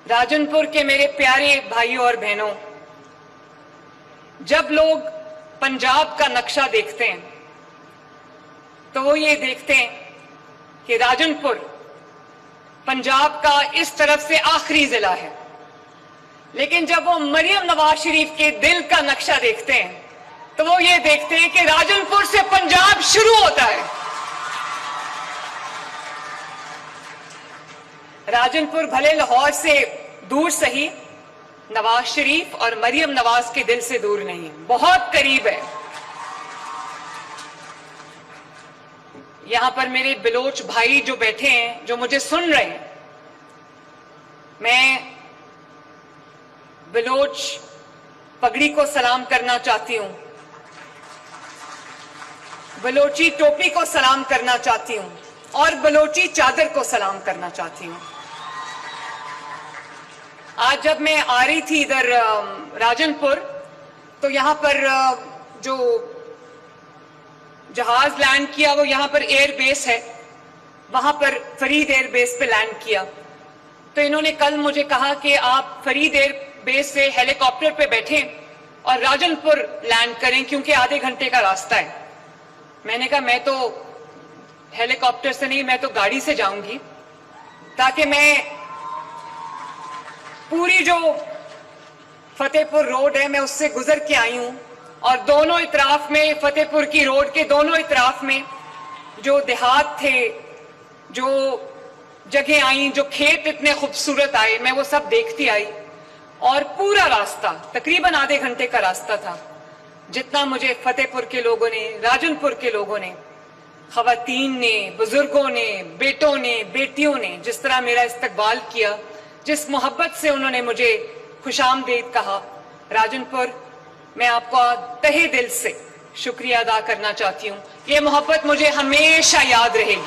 राजनपुर के मेरे प्यारे भाइयों और बहनों, जब लोग पंजाब का नक्शा देखते हैं तो वो ये देखते हैं कि राजनपुर पंजाब का इस तरफ से आखिरी जिला है। लेकिन जब वो मरियम नवाज शरीफ के दिल का नक्शा देखते हैं तो वो ये देखते हैं कि राजनपुर से पंजाब शुरू होता है। राजनपुर भले लाहौर से दूर सही, नवाज शरीफ और मरियम नवाज के दिल से दूर नहीं, बहुत करीब है। यहां पर मेरे बिलोच भाई जो बैठे हैं, जो मुझे सुन रहे हैं, मैं बिलोच पगड़ी को सलाम करना चाहती हूं, बलोची टोपी को सलाम करना चाहती हूं और बलोची चादर को सलाम करना चाहती हूं। आज जब मैं आ रही थी इधर राजनपुर, तो यहां पर जो जहाज लैंड किया वो यहां पर एयर बेस है, वहां पर फरीद एयर बेस पे लैंड किया। तो इन्होंने कल मुझे कहा कि आप फरीद एयर बेस से हेलीकॉप्टर पे बैठें और राजनपुर लैंड करें क्योंकि आधे घंटे का रास्ता है। मैंने कहा मैं तो हेलीकॉप्टर से नहीं, मैं तो गाड़ी से जाऊंगी, ताकि मैं पूरी जो फतेहपुर रोड है मैं उससे गुजर के आई हूं और दोनों इतराफ में, फतेहपुर की रोड के दोनों इतराफ में जो देहात थे, जो जगह आई, जो खेत इतने खूबसूरत आए, मैं वो सब देखती आई। और पूरा रास्ता तकरीबन आधे घंटे का रास्ता था, जितना मुझे फतेहपुर के लोगों ने, राजनपुर के लोगों ने, खवातीन ने, बुजुर्गों ने, बेटों ने, बेटियों ने जिस तरह मेरा इस्तकबाल किया, जिस मोहब्बत से उन्होंने मुझे खुशामदीद कहा, राजनपुर, मैं आपका तहे दिल से शुक्रिया अदा करना चाहती हूं। ये मोहब्बत मुझे हमेशा याद रहेगी।